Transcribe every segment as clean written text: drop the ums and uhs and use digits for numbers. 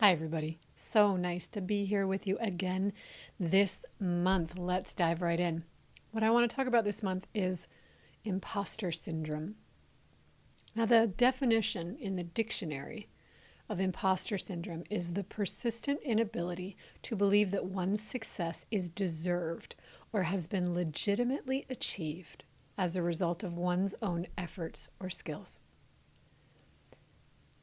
Hi, everybody. So nice to be here with you again this month. Let's dive right in. What I want to talk about this month is imposter syndrome. Now, the definition in the dictionary of imposter syndrome is the persistent inability to believe that one's success is deserved or has been legitimately achieved as a result of one's own efforts or skills.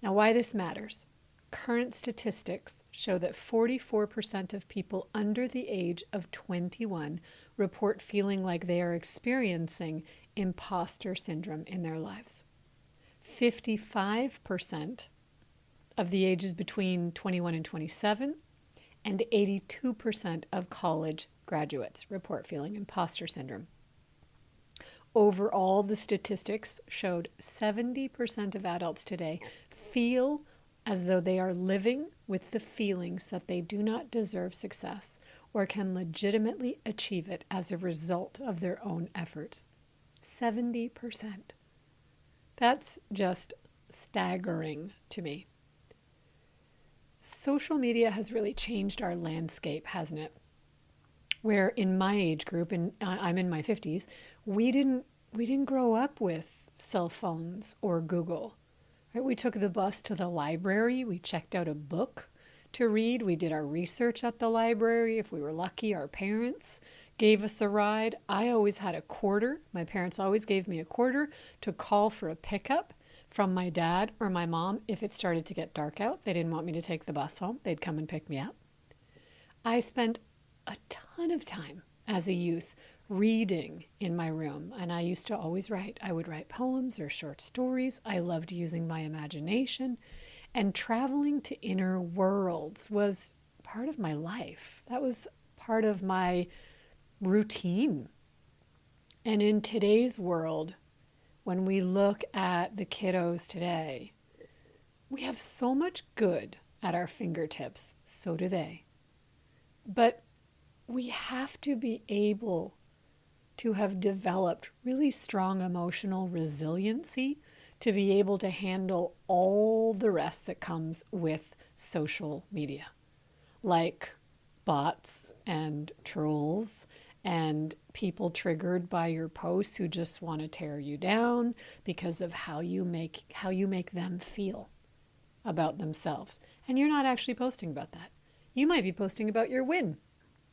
Now, why this matters. Current statistics show that 44% of people under the age of 21 report feeling like they are experiencing imposter syndrome in their lives. 55% of the ages between 21 and 27, and 82% of college graduates report feeling imposter syndrome. Overall, the statistics showed 70% of adults today feel as though they are living with the feelings that they do not deserve success or can legitimately achieve it as a result of their own efforts. 70%. That's just staggering to me. Social media has really changed our landscape, hasn't it? Where in my age group, and I'm in my 50s, we didn't grow up with cell phones or Google. Right? We took the bus to the library. We checked out a book to read. We did our research at the library. If we were lucky, our parents gave us a ride. I always had a quarter. My parents always gave me a quarter to call for a pickup from my dad or my mom if it started to get dark out. They didn't want me to take the bus home. They'd come and pick me up. I spent a ton of time as a youth reading in my room, and I used to always write. I would write poems or short stories. I loved using my imagination, and traveling to inner worlds was part of my life. That was part of my routine. And in today's world, when we look at the kiddos today, we have so much good at our fingertips. So do they. But we have to be able to have developed really strong emotional resiliency to be able to handle all the rest that comes with social media, like bots and trolls and people triggered by your posts who just want to tear you down because of how you make them feel about themselves. And you're not actually posting about that. You might be posting about your win.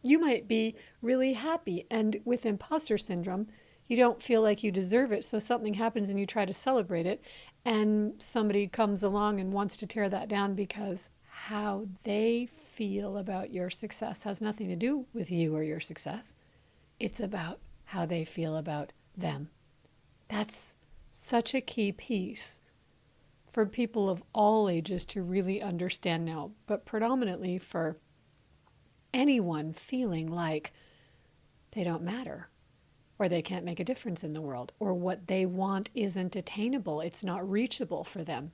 You might be really happy, and with imposter syndrome, you don't feel like you deserve it, so something happens and you try to celebrate it, and somebody comes along and wants to tear that down because how they feel about your success has nothing to do with you or your success. It's about how they feel about them. That's such a key piece for people of all ages to really understand now, but predominantly for anyone feeling like they don't matter or they can't make a difference in the world or what they want isn't attainable. It's not reachable for them,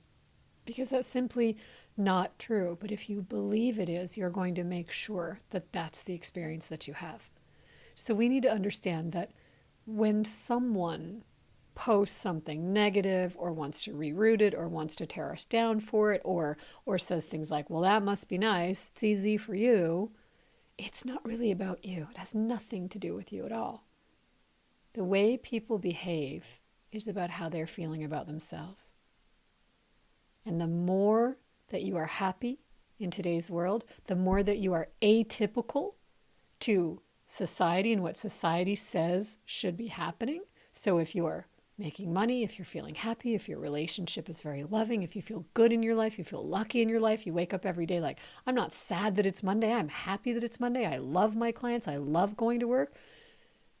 because that's simply not true. But if you believe it is, you're going to make sure that that's the experience that you have. So we need to understand that when someone posts something negative or wants to reroute it or wants to tear us down for it or says things like, well, that must be nice, it's easy for you, it's not really about you. It has nothing to do with you at all. The way people behave is about how they're feeling about themselves. And the more that you are happy in today's world, the more that you are atypical to society and what society says should be happening. So if you are making money, if you're feeling happy, if your relationship is very loving, if you feel good in your life, you feel lucky in your life, you wake up every day like, I'm not sad that it's Monday, I'm happy that it's Monday, I love my clients, I love going to work,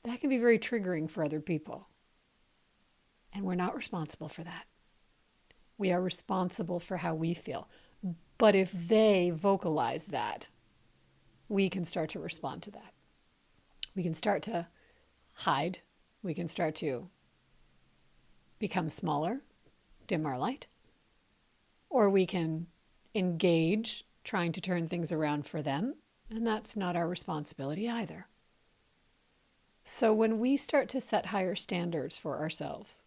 that can be very triggering for other people. And we're not responsible for that. We are responsible for how we feel. But if they vocalize that, we can start to respond to that. We can start to hide. We can start to become smaller, dim our light, or we can engage trying to turn things around for them, and that's not our responsibility either. So when we start to set higher standards for ourselves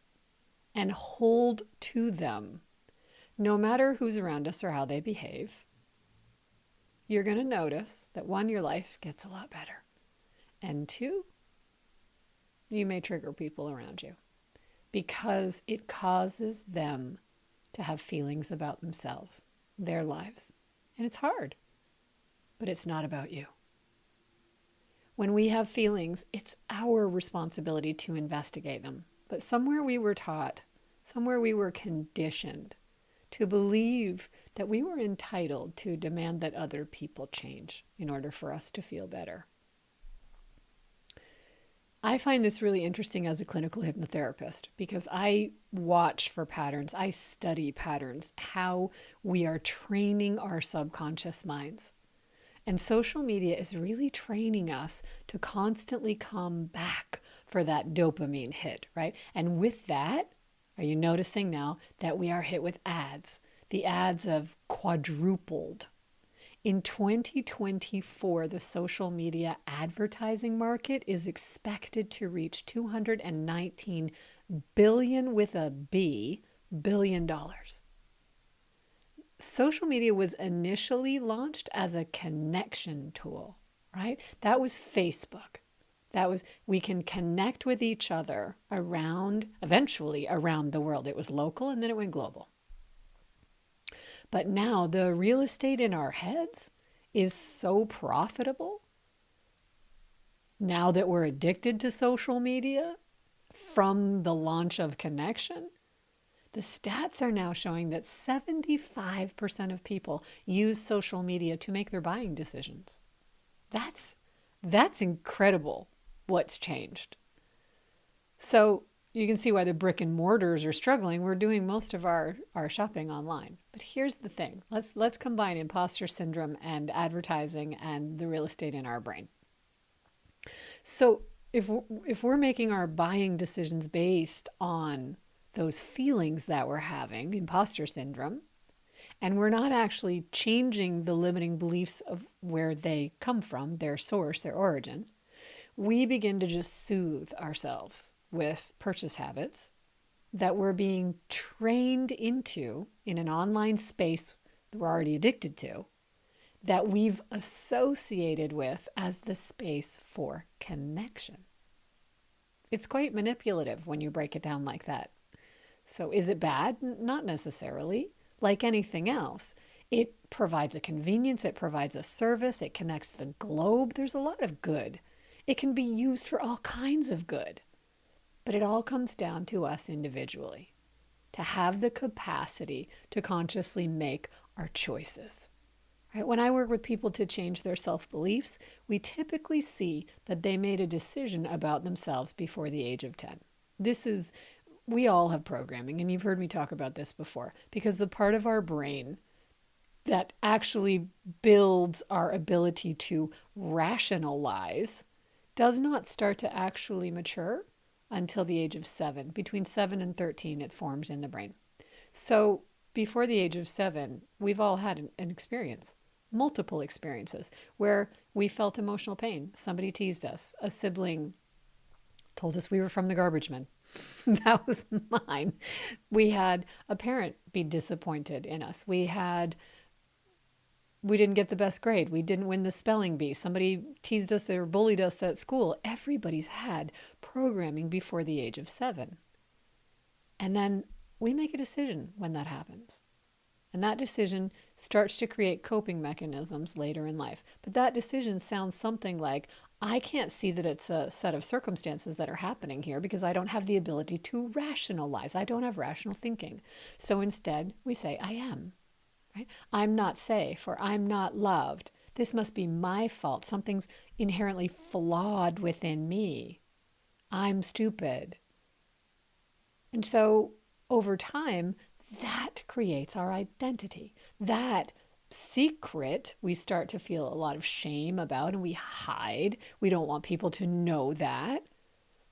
and hold to them, no matter who's around us or how they behave, you're going to notice that one, your life gets a lot better. And two, you may trigger people around you because it causes them to have feelings about themselves, their lives. And it's hard, but it's not about you. When we have feelings, it's our responsibility to investigate them. But somewhere we were taught, somewhere we were conditioned to believe that we were entitled to demand that other people change in order for us to feel better. I find this really interesting as a clinical hypnotherapist because I watch for patterns, I study patterns, how we are training our subconscious minds. And social media is really training us to constantly come back for that dopamine hit, right? And with that, are you noticing now that we are hit with ads? The ads have quadrupled. In 2024, the social media advertising market is expected to reach $219 billion with a B, billion dollars. Social media was initially launched as a connection tool, right? That was Facebook. That was, we can connect with each other eventually around the world. It was local and then it went global. But now the real estate in our heads is so profitable. Now that we're addicted to social media from the launch of connection, the stats are now showing that 75% of people use social media to make their buying decisions. That's incredible what's changed. So you can see why the brick and mortars are struggling. We're doing most of our shopping online. But here's the thing. Let's combine imposter syndrome and advertising and the real estate in our brain. So if we're making our buying decisions based on those feelings that we're having, imposter syndrome, and we're not actually changing the limiting beliefs of where they come from, their source, their origin, we begin to just soothe ourselves with purchase habits that we're being trained into in an online space that we're already addicted to, that we've associated with as the space for connection. It's quite manipulative when you break it down like that. So is it bad? Not necessarily. Like anything else, it provides a convenience, it provides a service, it connects the globe. There's a lot of good. It can be used for all kinds of good. But it all comes down to us individually, to have the capacity to consciously make our choices. Right? When I work with people to change their self-beliefs, we typically see that they made a decision about themselves before the age of 10. We all have programming, and you've heard me talk about this before, because the part of our brain that actually builds our ability to rationalize does not start to actually mature until the age of 7. Between 7 and 13, it forms in the brain. So before the age of 7, we've all had an experience, multiple experiences, where we felt emotional pain. Somebody teased us. A sibling told us we were from the garbage men. That was mine. We had a parent be disappointed in us. We didn't get the best grade. We didn't win the spelling bee. Somebody teased us or bullied us at school. Everybody's had programming before the age of 7. And then we make a decision when that happens. And that decision starts to create coping mechanisms later in life. But that decision sounds something like, I can't see that it's a set of circumstances that are happening here because I don't have the ability to rationalize. I don't have rational thinking. So instead, we say, I am. Right? I'm not safe, or I'm not loved. This must be my fault. Something's inherently flawed within me. I'm stupid. And so over time, that creates our identity. That secret we start to feel a lot of shame about, and we hide. We don't want people to know that.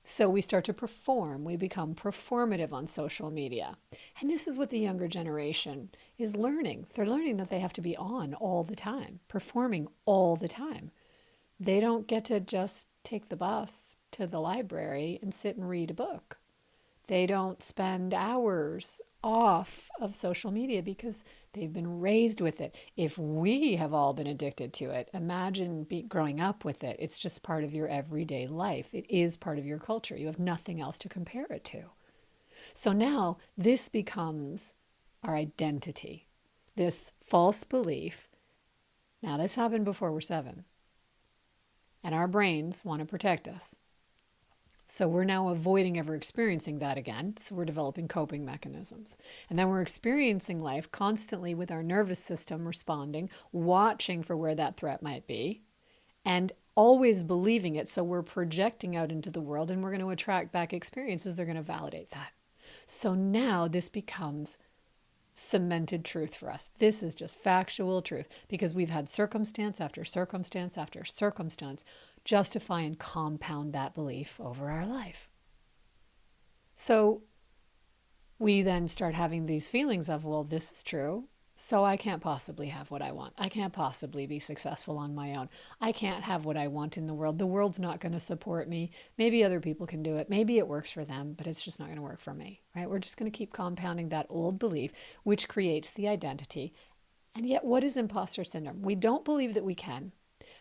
So we start to perform. We become performative on social media. And this is what the younger generation is learning. They're learning that they have to be on all the time, performing all the time. They don't get to just take the bus to the library and sit and read a book. They don't spend hours off of social media because they've been raised with it. If we have all been addicted to it, imagine growing up with it. It's just part of your everyday life. It is part of your culture. You have nothing else to compare it to. So now this becomes our identity, this false belief. Now, this happened before we're 7, and our brains want to protect us. So we're now avoiding ever experiencing that again. So we're developing coping mechanisms. And then we're experiencing life constantly with our nervous system responding, watching for where that threat might be, and always believing it. So we're projecting out into the world, and we're going to attract back experiences. They're going to validate that. So now this becomes cemented truth for us. This is just factual truth because we've had circumstance after circumstance after circumstance justify and compound that belief over our life. So we then start having these feelings of, well, this is true, so I can't possibly have what I want. I can't possibly be successful on my own. I can't have what I want in the world. The world's not going to support me. Maybe other people can do it. Maybe it works for them, but it's just not going to work for me, right? We're just going to keep compounding that old belief, which creates the identity. And yet, what is imposter syndrome? We don't believe that we can,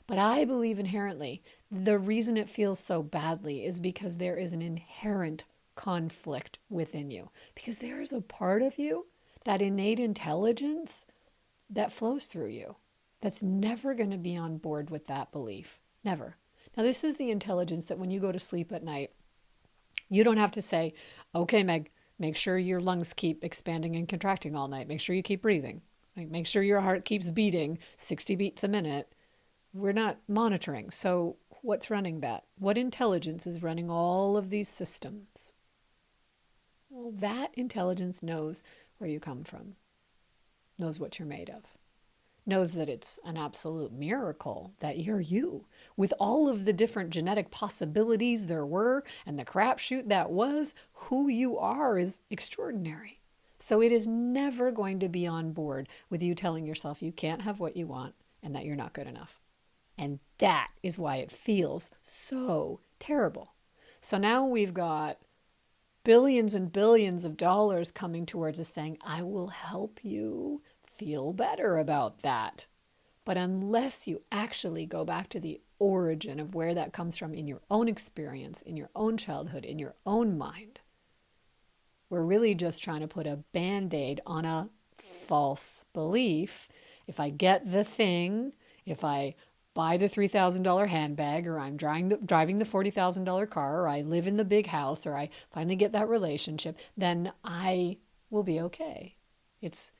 but I believe inherently the reason it feels so badly is because there is an inherent conflict within you, because there is a part of you, that innate intelligence that flows through you, that's never going to be on board with that belief. Never. Now, this is the intelligence that when you go to sleep at night, you don't have to say, okay, Meg, make sure your lungs keep expanding and contracting all night. Make sure you keep breathing. Make sure your heart keeps beating 60 beats a minute. We're not monitoring. So what's running that? What intelligence is running all of these systems? Well, that intelligence knows where you come from, knows what you're made of, knows that it's an absolute miracle that you're you, with all of the different genetic possibilities there were and the crapshoot that was. Who you are is extraordinary. So it is never going to be on board with you telling yourself you can't have what you want and that you're not good enough. And that is why it feels so terrible. So now we've got billions and billions of dollars coming towards us saying, I will help you feel better about that. But unless you actually go back to the origin of where that comes from in your own experience, in your own childhood, in your own mind, we're really just trying to put a Band-Aid on a false belief. If I get the thing, if I buy the $3,000 handbag, or I'm driving the $40,000 car, or I live in the big house, or I finally get that relationship, then I will be okay. It's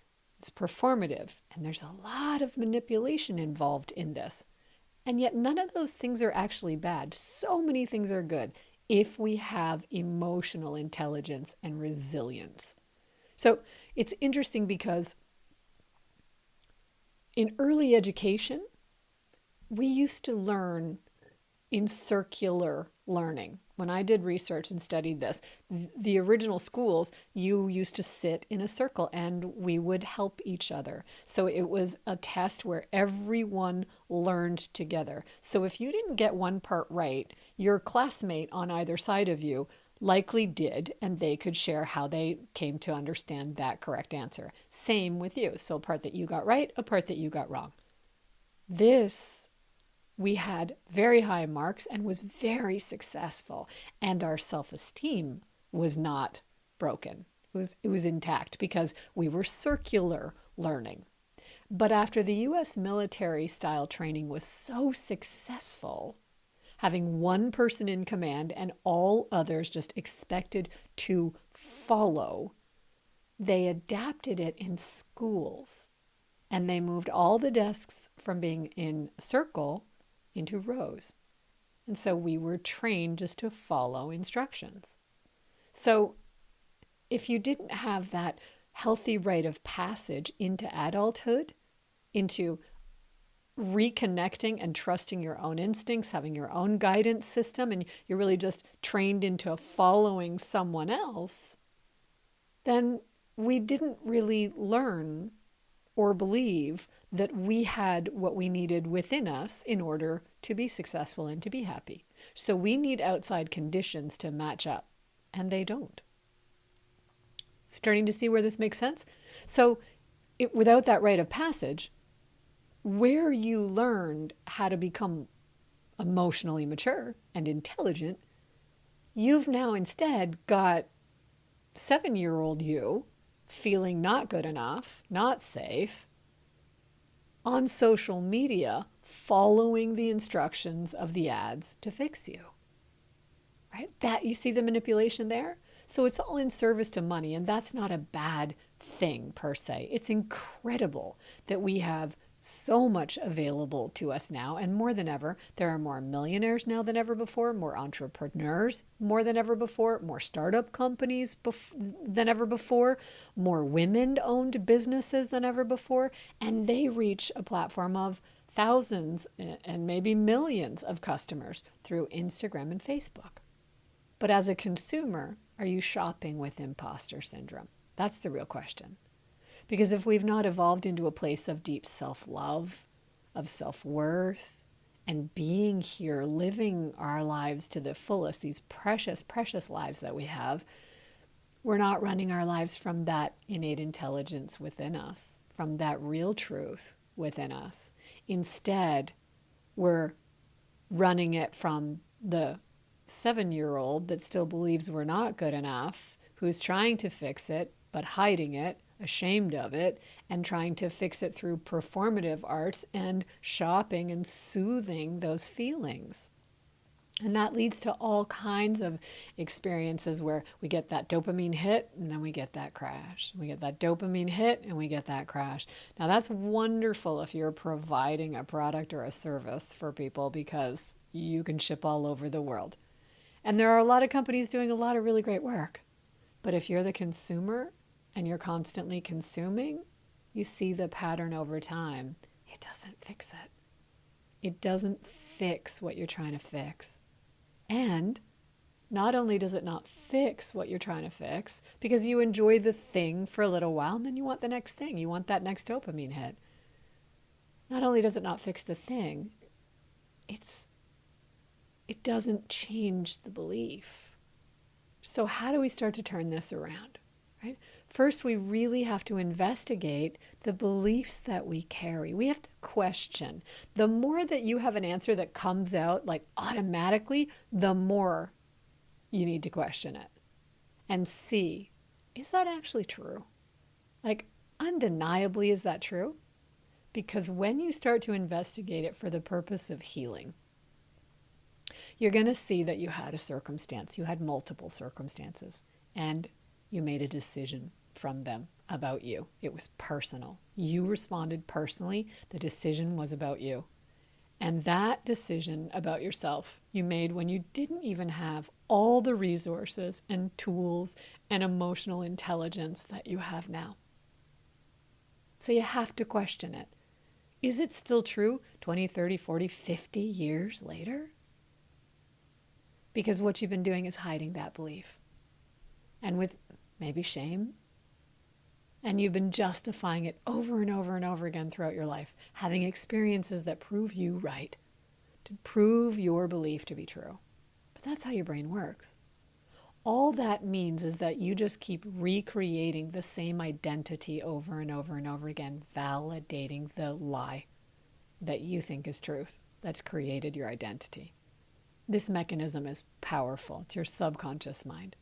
performative, and there's a lot of manipulation involved in this. And yet none of those things are actually bad. So many things are good if we have emotional intelligence and resilience. So it's interesting because in early education, we used to learn in circular learning. When I did research and studied this, the original schools, you used to sit in a circle and we would help each other. So it was a test where everyone learned together. So if you didn't get one part right, your classmate on either side of you likely did, and they could share how they came to understand that correct answer. Same with you. So a part that you got right, a part that you got wrong. We had very high marks and was very successful, and our self-esteem was not broken. It was intact because we were circular learning. But after the US military style training was so successful, having one person in command and all others just expected to follow, they adapted it in schools, and they moved all the desks from being in a circle into rows. And so we were trained just to follow instructions. So if you didn't have that healthy rite of passage into adulthood, into reconnecting and trusting your own instincts, having your own guidance system, and you're really just trained into following someone else, then we didn't really learn or believe that we had what we needed within us in order to be successful and to be happy. So we need outside conditions to match up, and they don't. Starting to see where this makes sense? So without that rite of passage, where you learned how to become emotionally mature and intelligent, you've now instead got 7-year-old you feeling not good enough, not safe, on social media, following the instructions of the ads to fix you. Right? That, you see the manipulation there? So it's all in service to money, and that's not a bad thing per se. It's incredible that we have so much available to us now, and more than ever, there are more millionaires now than ever before, more entrepreneurs more than ever before, more startup companies than ever before, more women-owned businesses than ever before, and they reach a platform of thousands and maybe millions of customers through Instagram and Facebook. But as a consumer, are you shopping with imposter syndrome? That's the real question. Because if we've not evolved into a place of deep self-love, of self-worth, and being here, living our lives to the fullest, these precious, precious lives that we have, we're not running our lives from that innate intelligence within us, from that real truth within us. Instead, we're running it from the 7-year-old that still believes we're not good enough, who's trying to fix it, but hiding it, ashamed of it, and trying to fix it through performative arts and shopping and soothing those feelings. And that leads to all kinds of experiences where we get that dopamine hit and then we get that crash. We get that dopamine hit and we get that crash. Now that's wonderful if you're providing a product or a service for people because you can ship all over the world. And there are a lot of companies doing a lot of really great work. But if you're the consumer and you're constantly consuming, you see the pattern over time. It doesn't fix it. It doesn't fix what you're trying to fix. And not only does it not fix what you're trying to fix, because you enjoy the thing for a little while and then you want the next thing. You want that next dopamine hit. Not only does it not fix the thing, it doesn't change the belief. So how do we start to turn this around? Right? First, we really have to investigate the beliefs that we carry. We have to question. The more that you have an answer that comes out like automatically, the more you need to question it and see, is that actually true? Like, undeniably, is that true? Because when you start to investigate it for the purpose of healing, you're going to see that you had a circumstance, you had multiple circumstances, and you made a decision from them about you. It was personal. You responded personally. The decision was about you. And that decision about yourself you made when you didn't even have all the resources and tools and emotional intelligence that you have now. So you have to question it. Is it still true 20, 30, 40, 50 years later? Because what you've been doing is hiding that belief. And with maybe shame. And you've been justifying it over and over and over again throughout your life, having experiences that prove you right, to prove your belief to be true. But that's how your brain works. All that means is that you just keep recreating the same identity over and over and over again, validating the lie that you think is truth that's created your identity. This mechanism is powerful. It's your subconscious mind.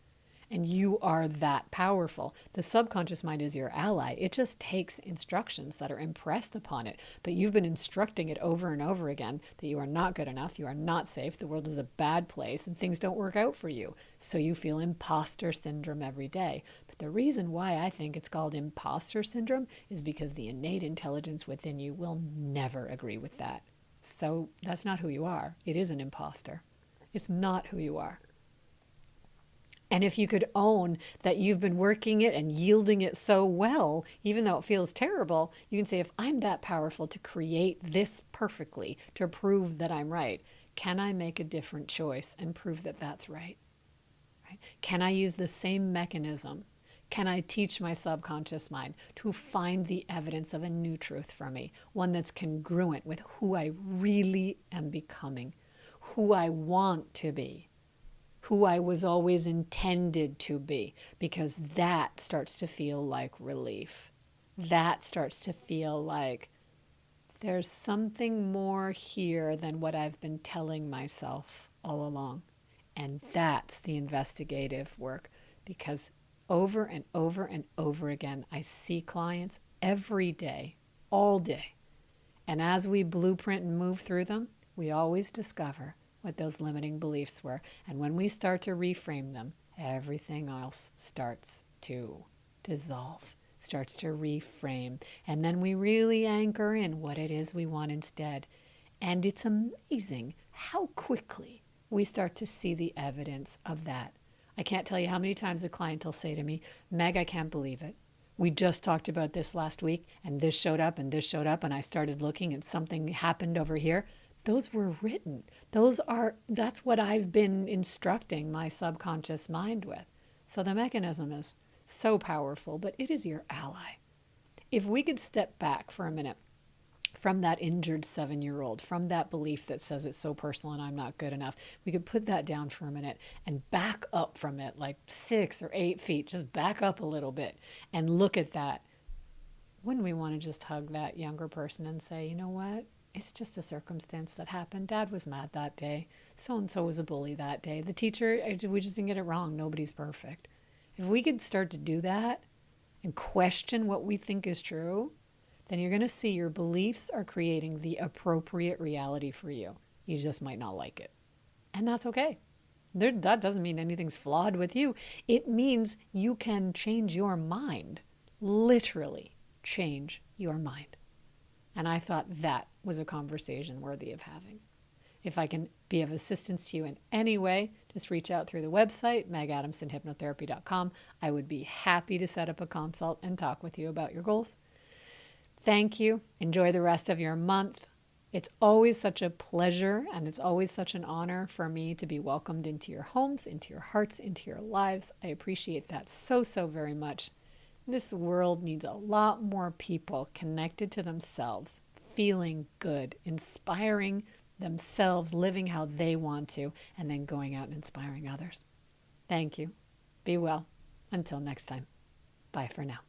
And you are that powerful. The subconscious mind is your ally. It just takes instructions that are impressed upon it. But you've been instructing it over and over again that you are not good enough, you are not safe, the world is a bad place, and things don't work out for you. So you feel imposter syndrome every day. But the reason why I think it's called imposter syndrome is because the innate intelligence within you will never agree with that. So that's not who you are. It is an imposter. It's not who you are. And if you could own that you've been working it and yielding it so well, even though it feels terrible, you can say, if I'm that powerful to create this perfectly, to prove that I'm right, can I make a different choice and prove that that's right? Right? Can I use the same mechanism? Can I teach my subconscious mind to find the evidence of a new truth for me, one that's congruent with who I really am becoming, who I want to be, who I was always intended to be, because that starts to feel like relief. That starts to feel like there's something more here than what I've been telling myself all along. And that's the investigative work, because over and over and over again, I see clients every day, all day. And as we blueprint and move through them, we always discover what those limiting beliefs were. And when we start to reframe them, everything else starts to dissolve, starts to reframe. And then we really anchor in what it is we want instead. And it's amazing how quickly we start to see the evidence of that. I can't tell you how many times a client will say to me, Meg, I can't believe it. We just talked about this last week, and this showed up, and this showed up, and I started looking, and something happened over here. Those were written. That's what I've been instructing my subconscious mind with. So the mechanism is so powerful, but it is your ally. If we could step back for a minute from that injured 7-year-old, from that belief that says it's so personal and I'm not good enough, we could put that down for a minute and back up from it like 6 or 8 feet, just back up a little bit and look at that. Wouldn't we want to just hug that younger person and say, you know what? It's just a circumstance that happened. Dad was mad that day. So-and-so was a bully that day. The teacher, we just didn't get it wrong. Nobody's perfect. If we could start to do that and question what we think is true, then you're going to see your beliefs are creating the appropriate reality for you. You just might not like it. And that's okay. That doesn't mean anything's flawed with you. It means you can change your mind, literally change your mind. And I thought that was a conversation worthy of having. If I can be of assistance to you in any way, just reach out through the website, megadamsonhypnotherapy.com. I would be happy to set up a consult and talk with you about your goals. Thank you. Enjoy the rest of your month. It's always such a pleasure, and it's always such an honor for me to be welcomed into your homes, into your hearts, into your lives. I appreciate that so, so very much. This world needs a lot more people connected to themselves, feeling good, inspiring themselves, living how they want to, and then going out and inspiring others. Thank you. Be well. Until next time. Bye for now.